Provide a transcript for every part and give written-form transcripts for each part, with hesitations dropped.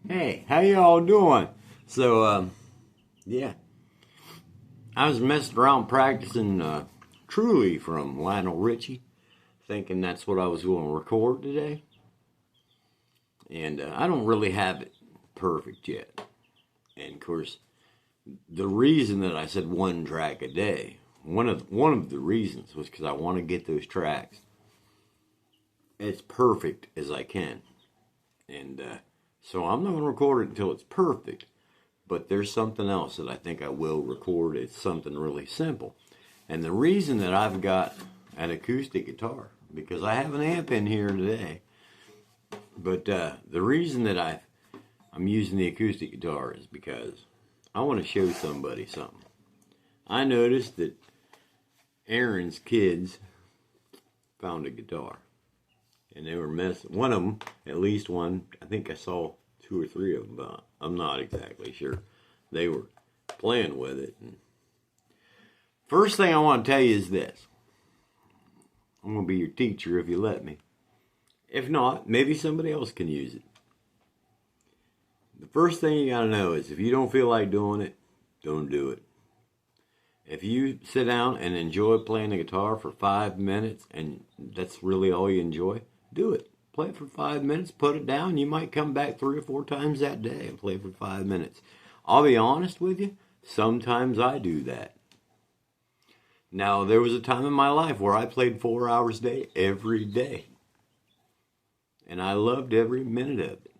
Hey, how y'all doing? Yeah, I was messing around practicing Truly from Lionel Richie, thinking that's what I was going to record today. And I don't really have it perfect yet. And of course, the reason that I said one track a day, one of the reasons was because I want to get those tracks as perfect as I can. And so I'm not going to record it until it's perfect. But there's something else that I think I will record. It's something really simple. And the reason that I've got an acoustic guitar, because I have an amp in here today, but the reason that I'm using the acoustic guitar is because I want to show somebody something. I noticed that Aaron's kids found a guitar. And they were messing, one of them, at least one, I think I saw two or three of them, but I'm not exactly sure. They were playing with it. And first thing I want to tell you is this. I'm going to be your teacher if you let me. If not, maybe somebody else can use it. The first thing you got to know is if you don't feel like doing it, don't do it. If you sit down and enjoy playing the guitar for 5 minutes and that's really all you enjoy, do it. Play it for 5 minutes, put it down. You might come back 3 or 4 times that day and play for 5 minutes. I'll be honest with you, sometimes I do that. Now, there was a time in my life where I played 4 hours a day, every day. And I loved every minute of it.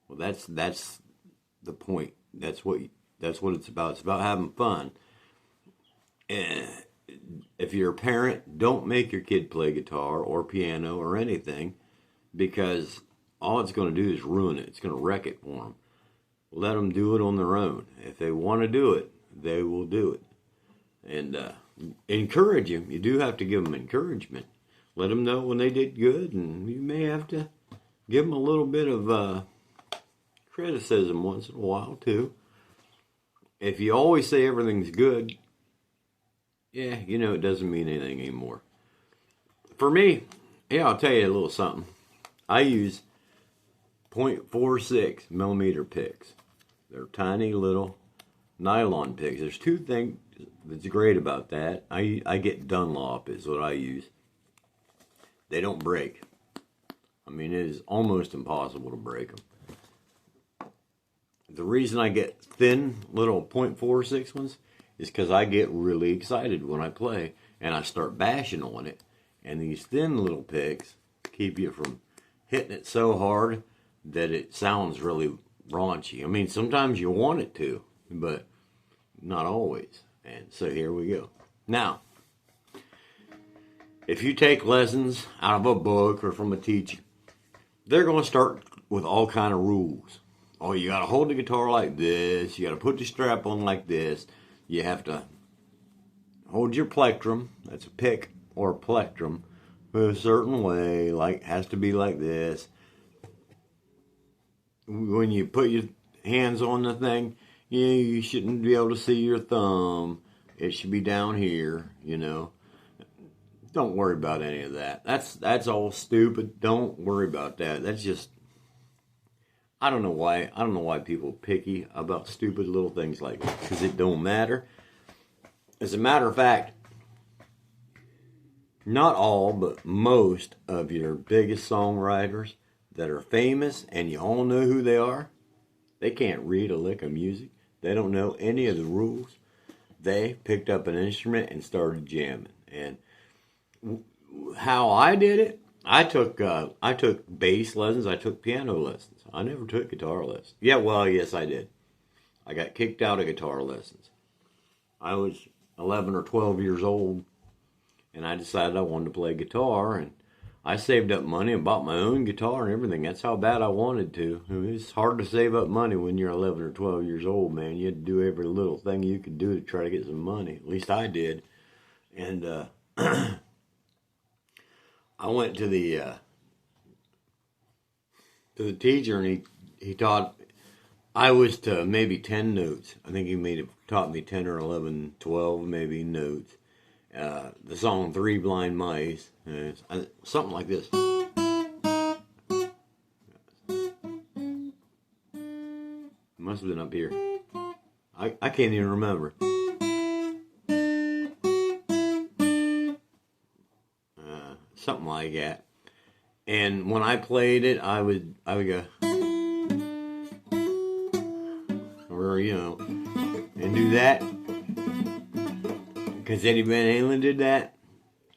Well, that's the point. That's what it's about. It's about having fun. And if you're a parent, don't make your kid play guitar or piano or anything, because all it's going to do is ruin it. It's going to wreck it for them. Let them do it on their own. If they want to do it, they will do it. And encourage them. You do have to give them encouragement. Let them know when they did good, and you may have to give them a little bit of criticism once in a while, too. If you always say everything's good, yeah, it doesn't mean anything anymore. For me, yeah, I'll tell you a little something. I use .46 millimeter picks. They're tiny little nylon picks. There's two things that's great about that. I get Dunlop is what I use. They don't break. I mean, it is almost impossible to break them. The reason I get thin little .46 ones is because I get really excited when I play and I start bashing on it. And these thin little picks keep you from hitting it so hard that it sounds really raunchy. I mean, sometimes you want it to, but not always. And so here we go. Now, if you take lessons out of a book or from a teacher, they're going to start with all kind of rules. Oh, you got to hold the guitar like this. You got to put the strap on like this. You have to hold your plectrum, that's a pick or a plectrum, a certain way, like has to be like this. When you put your hands on the thing, you shouldn't be able to see your thumb. It should be down here, Don't worry about any of that. That's all stupid. Don't worry about that. That's just I don't know why. I don't know why people are picky about stupid little things like that, because it don't matter. As a matter of fact, not all, but most of your biggest songwriters that are famous, and you all know who they are, they can't read a lick of music. They don't know any of the rules. They picked up an instrument and started jamming. And how I did it, I took bass lessons. I took piano lessons. I never took guitar lessons. Yeah, well, yes, I did. I got kicked out of guitar lessons. I was 11 or 12 years old, and I decided I wanted to play guitar, and I saved up money and bought my own guitar and everything. That's how bad I wanted to. It's hard to save up money when you're 11 or 12 years old, man. You had to do every little thing you could do to try to get some money. At least I did. And I went to the teacher, and he taught. I was to maybe 10 notes. I think he taught me 10 or 11, 12 maybe notes. The song Three Blind Mice, something like this. Must have been up here. I can't even remember. Something like that. And when I played it, I would go, or and do that. Because Eddie Van Halen did that,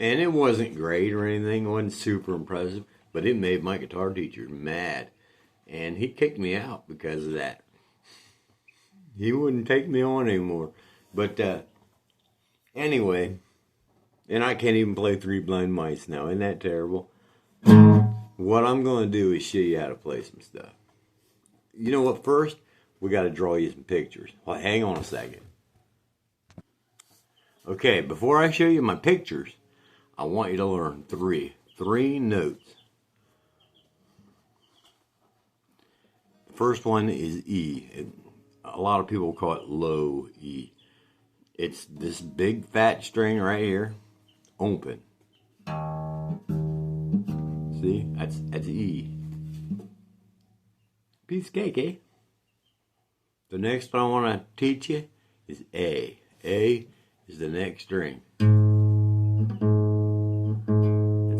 and it wasn't great or anything. It wasn't super impressive, but it made my guitar teacher mad, and he kicked me out because of that. He wouldn't take me on anymore. But anyway. And I can't even play Three Blind Mice now. Isn't that terrible? What I'm going to do is show you how to play some stuff. You know what? First, we got to draw you some pictures. Well, hang on a second. Okay, before I show you my pictures, I want you to learn three notes. The first one is E. A lot of people call it low E. It's this big fat string right here. Open. See? That's E. Piece of cake, eh? The next one I want to teach you is A. A is the next string. That's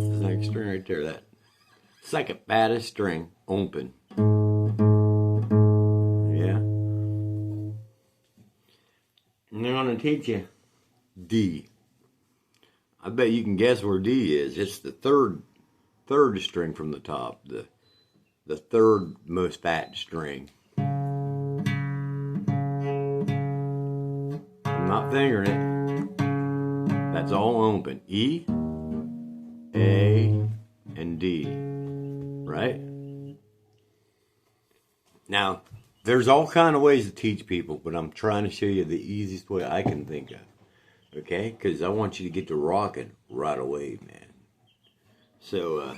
the next string right there. That second fattest string. Open. Yeah? And they're going to teach you D. I bet you can guess where D is. It's the third string from the top, the third most fat string. I'm not fingering it. That's all open. E, A, and D. Right? Now, there's all kind of ways to teach people, but I'm trying to show you the easiest way I can think of. Okay? Because I want you to get to rocking right away, man. So,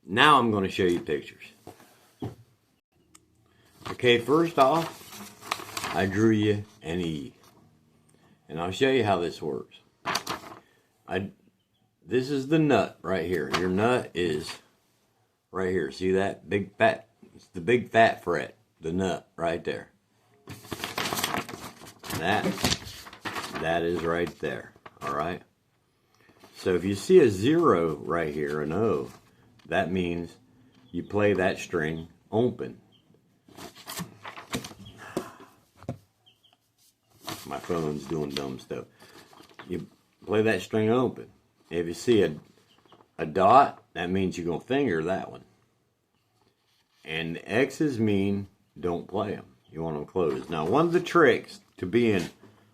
now I'm going to show you pictures. Okay, first off, I drew you an E. And I'll show you how this works. This is the nut right here. Your nut is right here. See that? Big fat. It's the big fat fret. The nut right there. That is right there. Alright? So if you see a 0 right here, an O, that means you play that string open. My phone's doing dumb stuff. You play that string open. If you see a dot, that means you're going to finger that one. And the X's mean don't play them. You want them closed. Now, one of the tricks to being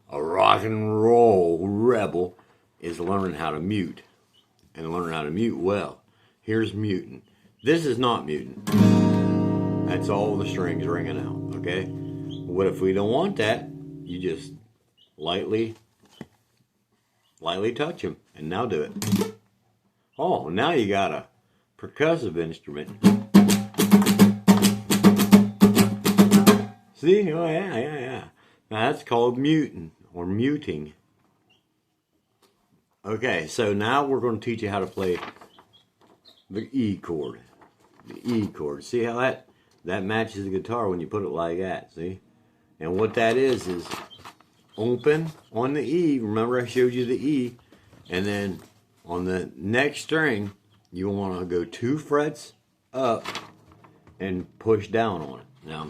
a rock and roll rebel is learning how to mute. And learn how to mute well. Here's muting. This is not muting. That's all the strings ringing out, okay? What if we don't want that? You just lightly touch them. And now do it. Oh, now you got a percussive instrument. See? Oh, yeah. Now that's called muting or muting. Okay, so now we're going to teach you how to play the E chord. The E chord. See how that matches the guitar when you put it like that, see? And what that is open on the E. Remember I showed you the E. And then on the next string, you want to go 2 frets up and push down on it. Now,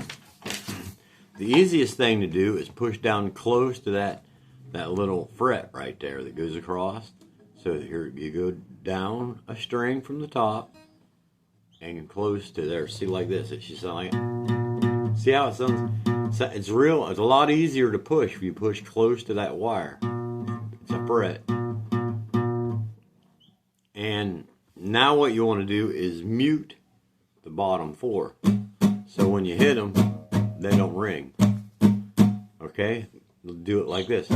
the easiest thing to do is push down close to that little fret right there that goes across. So here you go down a string from the top and close to there. See, like this. It should sound like. See how it sounds? It's real. It's a lot easier to push if you push close to that wire. It's a fret. And now what you want to do is mute the bottom 4. So when you hit them, they don't ring. Okay? Do it like this.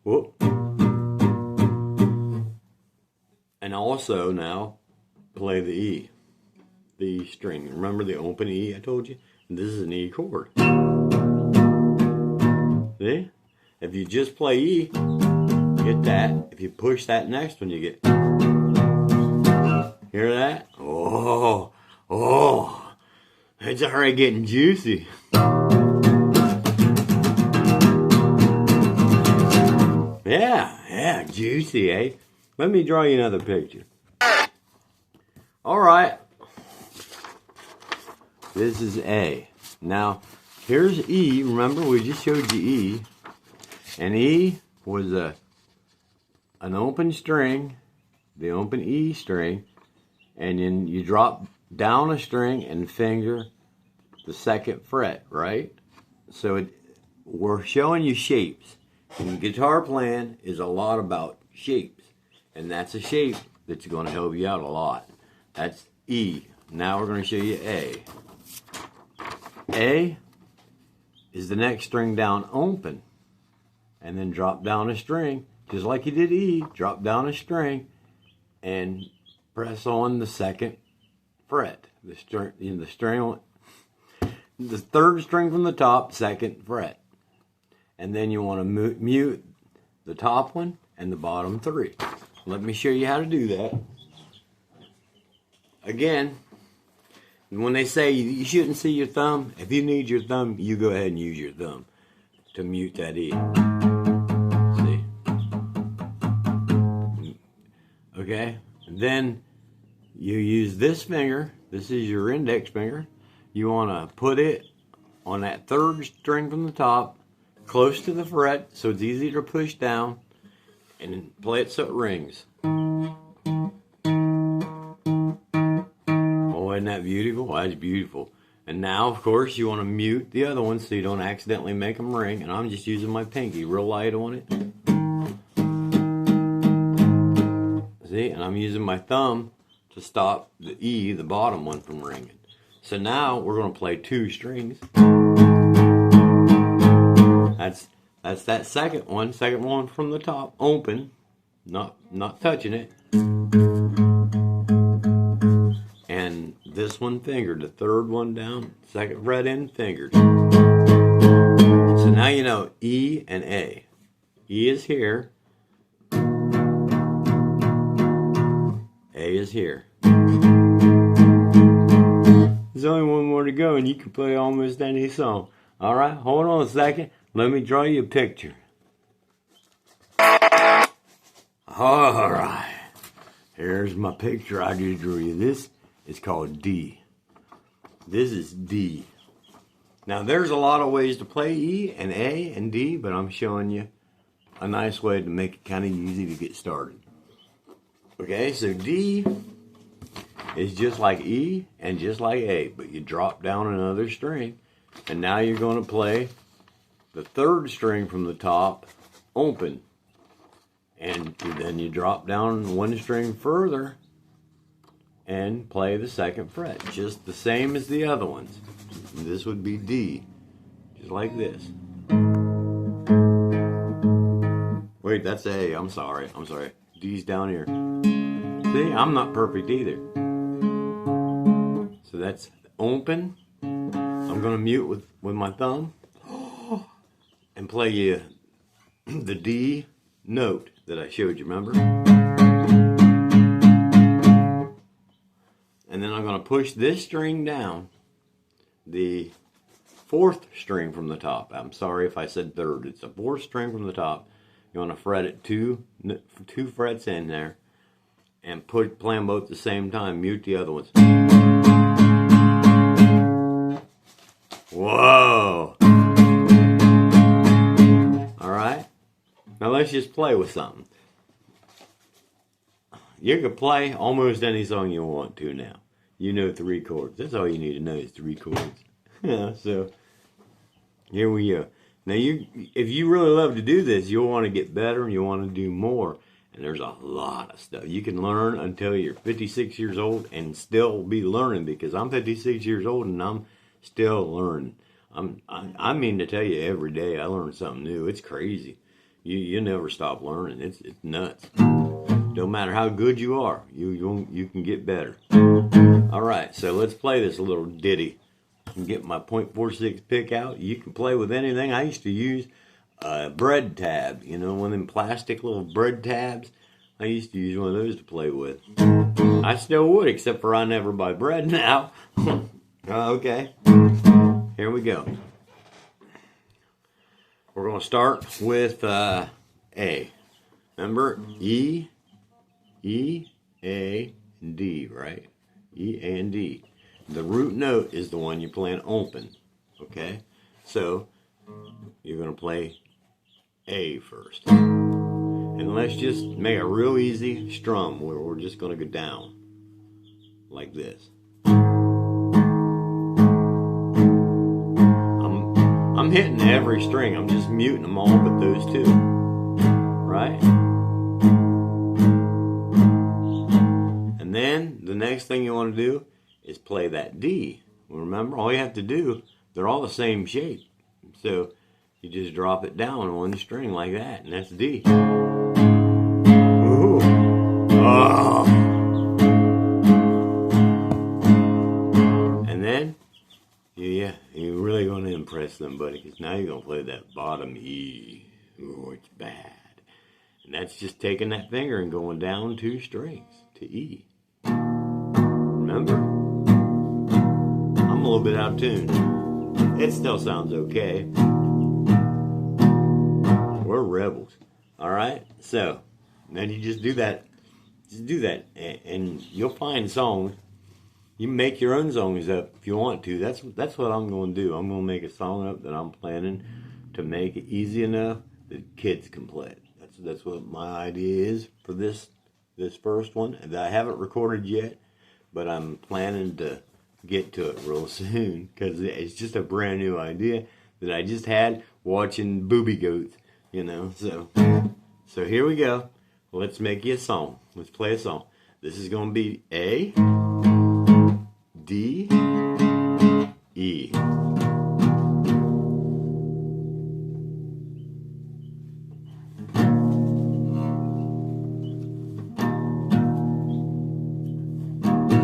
Whoop. And also now play the E. The E string. Remember the open E I told you? This is an E chord. See? If you just play E, you get that. If you push that next one, you get. Hear that? Oh. It's already getting juicy. Yeah, juicy, eh? Let me draw you another picture. All right. This is A. Now, here's E. Remember, we just showed you E. And E was an open string, the open E string, and then you drop down a string and finger the second fret, right? So we're showing you shapes. And guitar playing is a lot about shapes. And that's a shape that's going to help you out a lot. That's E. Now we're going to show you A. A is the next string down open. And then drop down a string, just like you did E. Drop down a string and press on the second fret. The third string from the top, second fret. And then you want to mute the top one and the bottom three. Let me show you how to do that. Again, when they say you shouldn't see your thumb, if you need your thumb, you go ahead and use your thumb to mute that E. See? Okay? And then you use this finger. This is your index finger. You want to put it on that third string from the top, close to the fret, so it's easy to push down, and play it so it rings. Oh, isn't that beautiful? That's beautiful. And now, of course, you want to mute the other ones so you don't accidentally make them ring. And I'm just using my pinky, real light on it. See? And I'm using my thumb to stop the E, the bottom one, from ringing. So now we're going to play two strings. That's that second one from the top, open, not touching it. And this one fingered, the third one down, second fret in, fingered. So now you know E and A. E is here. A is here. There's only one more to go and you can play almost any song. All right, hold on a second. Let me draw you a picture. All right. Here's my picture I just drew you. This is called D. This is D. Now, there's a lot of ways to play E and A and D, but I'm showing you a nice way to make it kind of easy to get started. Okay, so D is just like E and just like A, but you drop down another string, and now you're going to play the third string from the top open, and then you drop down one string further and play the second fret, just the same as the other ones. This would be D, just like this. Wait, that's A. I'm sorry. D's down here. See, I'm not perfect either. So that's open. I'm going to mute with my thumb and play you the D note that I showed you, remember? And then I'm going to push this string down, the fourth string from the top. I'm sorry if I said third. It's a fourth string from the top. You want to fret it two frets in there and play them both at the same time. Mute the other ones. Whoa! Alright? Now let's just play with something. You can play almost any song you want to now. You know 3 chords. That's all you need to know is 3 chords. Yeah, so here we go. Now, if you really love to do this, you'll want to get better and you'll want to do more. And there's a lot of stuff. You can learn until you're 56 years old and still be learning, because I'm 56 years old and I'm still learning. I mean to tell you, every day I learn something new. It's crazy. You never stop learning. It's nuts. Don't matter how good you are, you can get better. All right, so let's play this little ditty. And get my .46 pick out. You can play with anything. I used to use a bread tab, you know, one of them plastic little bread tabs. I used to use one of those to play with. I still would, except for I never buy bread now. Okay, here we go. We're going to start with A. Remember, E, A, D, right? E, A, and D. The root note is the one you're playing open, okay? So, you're going to play A first. And let's just make a real easy strum where we're just going to go down like this. I'm hitting every string. I'm just muting them all but those two, right? And then the next thing you want to do is play that D. Remember, all you have to do, they're all the same shape. So you just drop it down on one string like that, and that's D. Ooh. Oh. And then, yeah, you're really going to impress them, buddy, because now you're going to play that bottom E. Oh, it's bad. And that's just taking that finger and going down 2 strings to E. Remember? I'm a little bit out of tune. It still sounds okay. We're rebels. Alright? So, then you just do that. Just do that. And you'll find songs. You can make your own songs up if you want to. That's what I'm going to do. I'm going to make a song up that I'm planning to make it easy enough that kids can play it. That's what my idea is for this first one. That I haven't recorded yet, but I'm planning to get to it real soon because it's just a brand new idea that I just had watching Boobie Goats, you know. So here we go. Let's make you a song. Let's play a song. This is going to be A, D, E.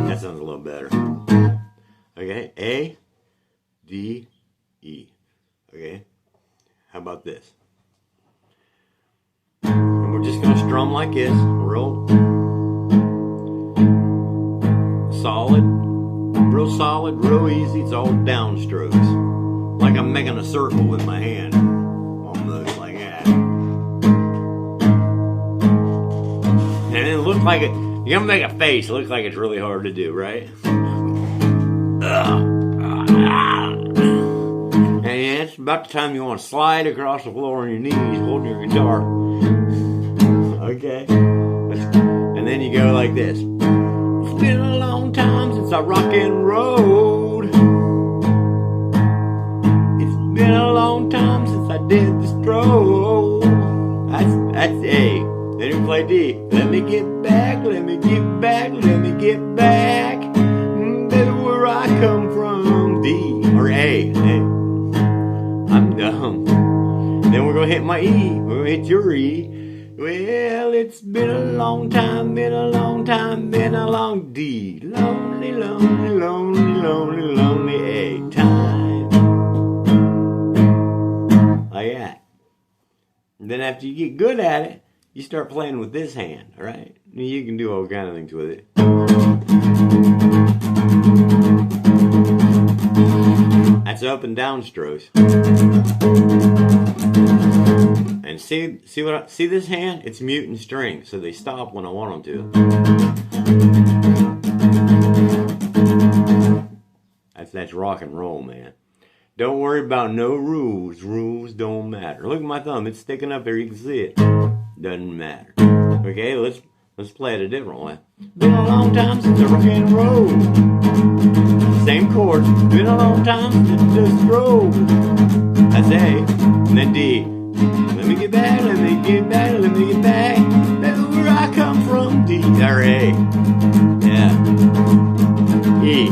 That sounds a little better. Okay, A, D, E. Okay, how about this? And we're just going to strum like this, real solid, real easy. It's all downstrokes. Like I'm making a circle with my hand. Almost like that. And it looks like it, you're going to make a face. It looks like it's really hard to do, right? And it's about the time you want to slide across the floor on your knees holding your guitar. Okay? And then you go like this. It's been a long time since I rock and rolled. It's been a long time since I did the stroll. That's A. Then you play D. Let me get back, let me get back, let me get back. Baby, where I come from. D. Or A. I'm dumb. Then we're going to hit my E. We're going to hit your E. Well, it's been a long time, been a long time, been a long D. Lonely, lonely, lonely, lonely, lonely A time. Like that. And then after you get good at it, you start playing with this hand, all right? You can do all kind of things with it. That's up and down strokes. And see this hand? It's muting strings, so they stop when I want them to. That's rock and roll, man. Don't worry about no rules. Rules don't matter. Look at my thumb. It's sticking up there. You can see it. Doesn't matter. Okay, let's play it a different way. Been a long time since I rock and roll. Same chord. Been a long time since I stroll. That's A. And then D. Let me get back, let me get back, let me get back. That's where I come from. D. Or A. Yeah. E.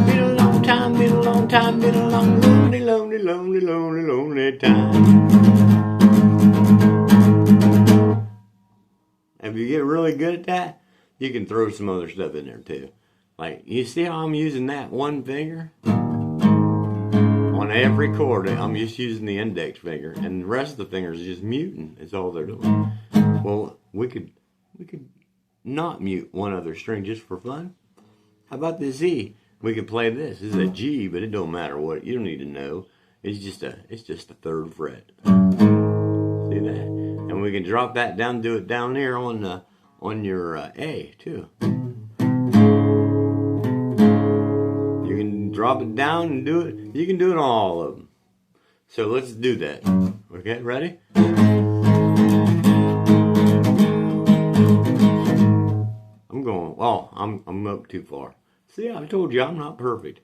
Been a long time, been a long time, been a long, lonely, lonely, lonely, lonely, lonely time. If you get really good at that, you can throw some other stuff in there too. Like, you see how I'm using that one finger? On every chord, I'm just using the index finger, and the rest of the fingers is just muting. It's all they're doing. Well, we could not mute one other string just for fun. How about this E? we could play this. This is a G, but it don't matter what. You don't need to know. It's just a third fret. See that? And we can drop that down, do it down here on your A too. You can drop it down and do it. You can do it on all of them. So let's do that. Okay, ready? I'm going. Oh, I'm up too far. See, I told you I'm not perfect.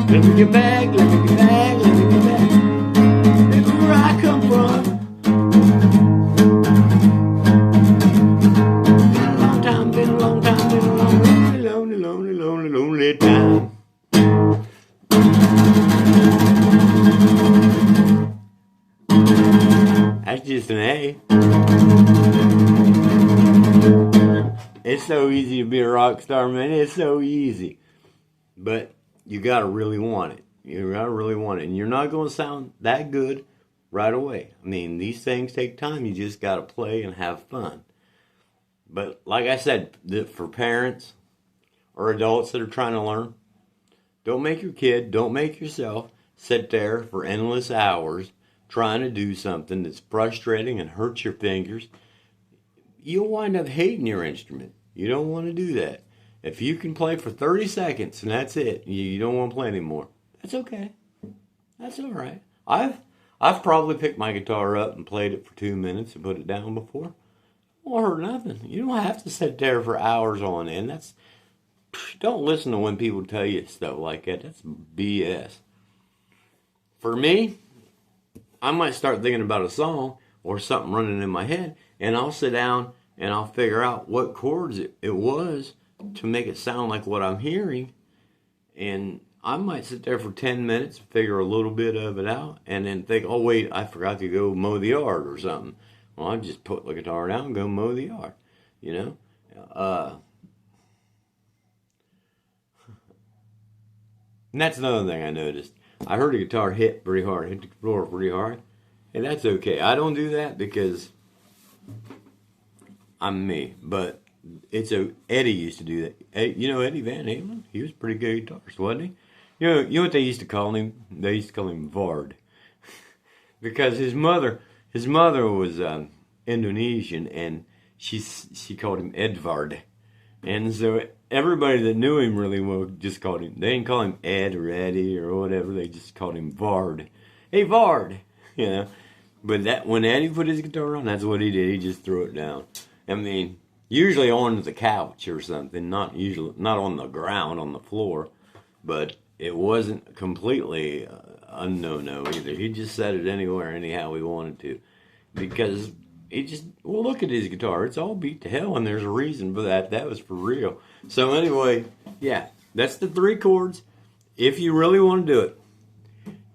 Let me get back, let me get back, let me get back. That's where I come from. Been a long time, been a lonely time. That's just an A. It's so easy to be a rock star, man. It's so easy. But you gotta really want it. You gotta really want it. And you're not gonna sound that good right away. I mean, these things take time. You just gotta play and have fun. But like I said, for parents or adults that are trying to learn, don't make your kid, don't make yourself sit there for endless hours trying to do something that's frustrating and hurts your fingers. You'll wind up hating your instrument. You don't want to do that. If you can play for 30 seconds and that's it, you don't want to play anymore, that's okay. That's all right. I've probably picked my guitar up and played it for 2 minutes and put it down before. It won't hurt nothing. You don't have to sit there for hours on end. Don't listen to when people tell you stuff like that. That's BS. For me, I might start thinking about a song or something running in my head, and I'll sit down and I'll figure out what chords it was to make it sound like what I'm hearing. And I might sit there for 10 minutes, figure a little bit of it out, and then think, oh wait, I forgot to go mow the yard or something. Well, I just put the guitar down and go mow the yard, you know? And that's another thing I noticed. I heard a guitar hit pretty hard, hit the floor pretty hard, and that's okay. I don't do that because I'm me, but Eddie used to do that. You know Eddie Van Halen? He was a pretty good guitarist, wasn't he? You know what they used to call him? They used to call him Vard, because his mother was Indonesian, and she called him Edvard, and so everybody that knew him really well just called him. They didn't call him Ed or Eddie or whatever. They just called him Vard. Hey Vard, you know. But that when Eddie put his guitar on, that's what he did. He just threw it down. I mean, usually on the couch or something, not on the ground, on the floor, but it wasn't completely a no-no either. He just set it anywhere, anyhow he wanted to, because look at his guitar. It's all beat to hell, and there's a reason for that. That was for real. So anyway, yeah, that's the 3 chords. If you really want to do it,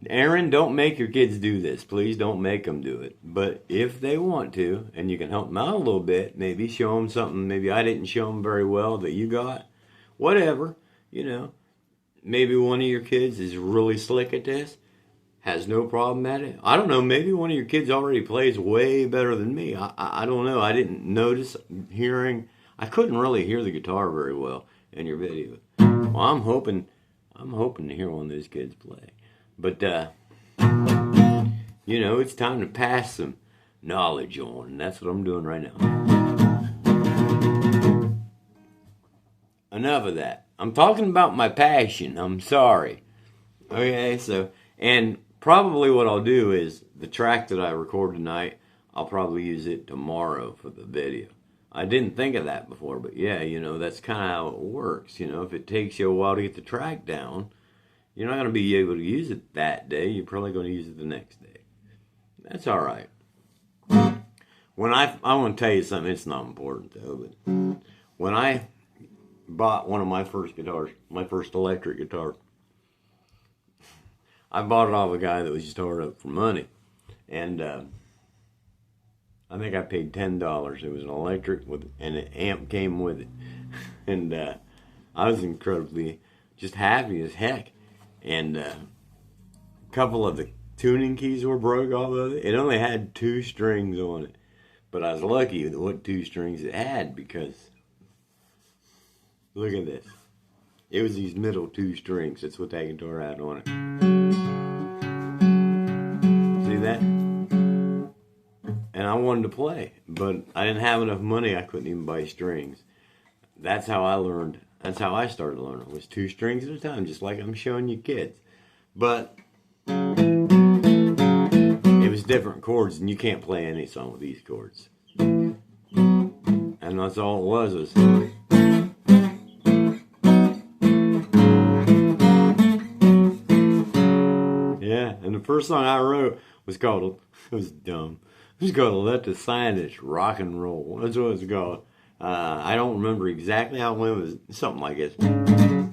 Aaron, don't make your kids do this. Please don't make them do it. But if they want to, and you can help them out a little bit, maybe show them something maybe I didn't show them very well that you got, whatever, you know. Maybe one of your kids is really slick at this, has no problem at it. I don't know, maybe one of your kids already plays way better than me. I don't know. I didn't notice hearing. I couldn't really hear the guitar very well in your video. Well, I'm hoping to hear one of those kids play. But, you know, it's time to pass some knowledge on, and that's what I'm doing right now. Enough of that. I'm talking about my passion. I'm sorry. Okay, so, and probably what I'll do is the track that I record tonight, I'll probably use it tomorrow for the video. I didn't think of that before, but yeah, you know, that's kind of how it works. You know, if it takes you a while to get the track down, you're not going to be able to use it that day. You're probably going to use it the next day. That's all right. When I want to tell you something, it's not important though, but when I bought one of my first guitars, my first electric guitar, I bought it off a guy that was just hard up for money. And I think I paid $10. It was an electric and an amp came with it. And I was incredibly just happy as heck. And a couple of the tuning keys were broke off of it. It only had 2 strings on it. But I was lucky with what 2 strings it had, because look at this. It was these middle 2 strings. That's what that guitar had on it. See that? And I wanted to play, but I didn't have enough money. I couldn't even buy strings. That's how I learned. That's how I started learning. It was 2 strings at a time, just like I'm showing you kids. But it was different chords, and you can't play any song with these chords. And that's all it was. Yeah, and the first song I wrote was called, it was dumb. It was called Let the Scientists Rock and Roll. That's what it's called. I don't remember exactly how it went. It was something like this.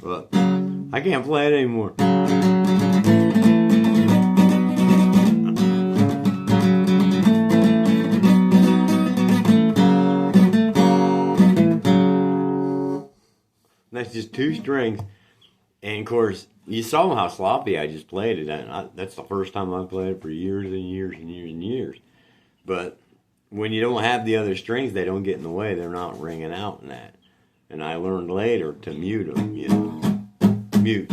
But I can't play it anymore. That's just 2 strings. And of course, you saw how sloppy I just played it. And that's the first time I played it for years and years and years and years. But when you don't have the other strings, they don't get in the way. They're not ringing out in that. And I learned later to mute them, you know. Mute.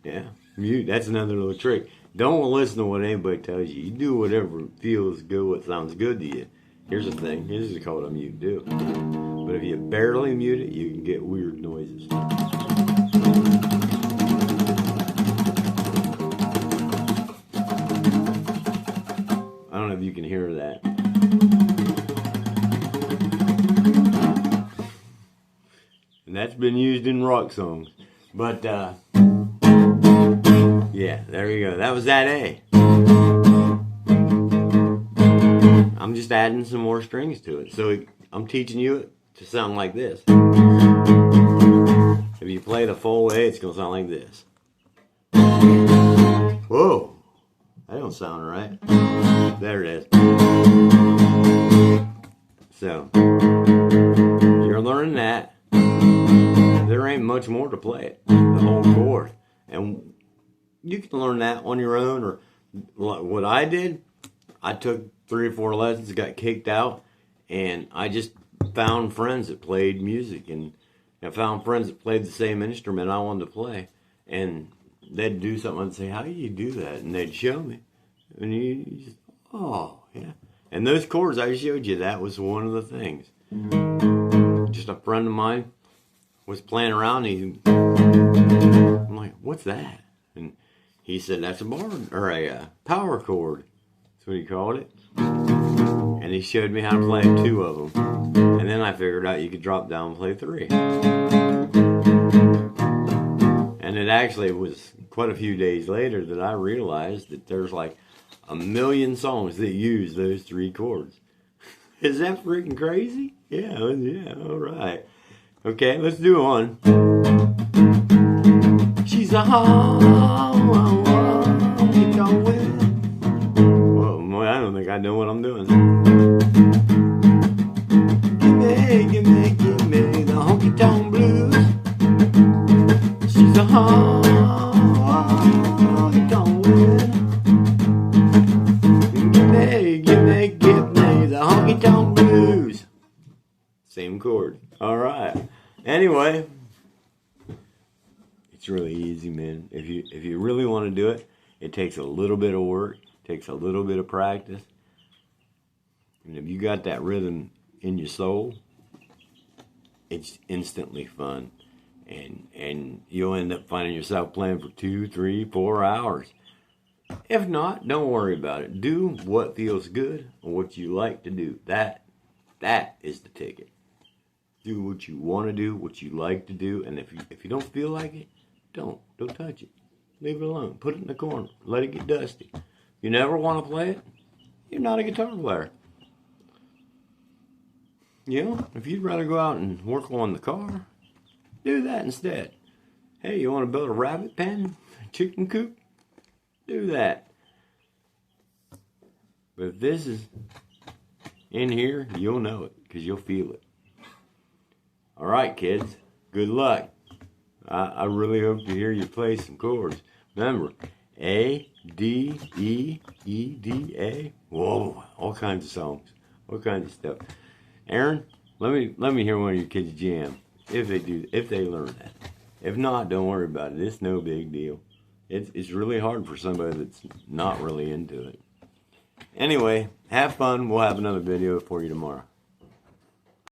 Yeah, mute. That's another little trick. Don't listen to what anybody tells you. You do whatever feels good, what sounds good to you. Here's the thing. This is called a mute do. But if you barely mute it, you can get weird noises. I don't know if you can hear that. And that's been used in rock songs. But, yeah, there you go. That was that A. I'm just adding some more strings to it. So I'm teaching you it to sound like this. If you play the full A, it's going to sound like this. Whoa. That don't sound right. There it is. So, you're learning that. There ain't much more to play it. The whole chord. And you can learn that on your own. Or what I did, I took 3 or 4 lessons, got kicked out, and I just found friends that played music. And I found friends that played the same instrument I wanted to play. And they'd do something and say, how do you do that? And they'd show me. And you just, oh, yeah. And those chords I showed you, that was one of the things. Just a friend of mine was playing around. I'm like, what's that? And he said, that's a bar, or a power chord. That's what he called it. And he showed me how to play 2 of them. And then I figured out you could drop down and play 3. And it actually was quite a few days later that I realized that there's like 1 million songs that use those 3 chords. Is that freaking crazy? Yeah, all right. Okay, let's do one. She's a honky tonk woman. Whoa, boy, I don't think I know what I'm doing. Give me the honky tonk blues. She's a honky tonk woman. Give me the honky tonk blues. Same chord. All right. Anyway, it's really easy, man. If you really want to do it, it takes a little bit of work, takes a little bit of practice. And if you got that rhythm in your soul, it's instantly fun. And you'll end up finding yourself playing for 2, 3, 4 hours. If not, don't worry about it. Do what feels good or what you like to do. That is the ticket. Do what you want to do, what you like to do, and if you don't feel like it, don't touch it. Leave it alone. Put it in the corner. Let it get dusty. You never want to play it, you're not a guitar player. You know, if you'd rather go out and work on the car, do that instead. Hey, you want to build a rabbit pen, a chicken coop? Do that. But if this is in here, you'll know it because you'll feel it. All right, kids. Good luck. I really hope to hear you play some chords. Remember, A, D, E, E, D, A. Whoa, all kinds of songs, all kinds of stuff. Aaron, let me hear one of your kids jam if they learn that. If not, don't worry about it. It's no big deal. It's really hard for somebody that's not really into it. Anyway, have fun. We'll have another video for you tomorrow.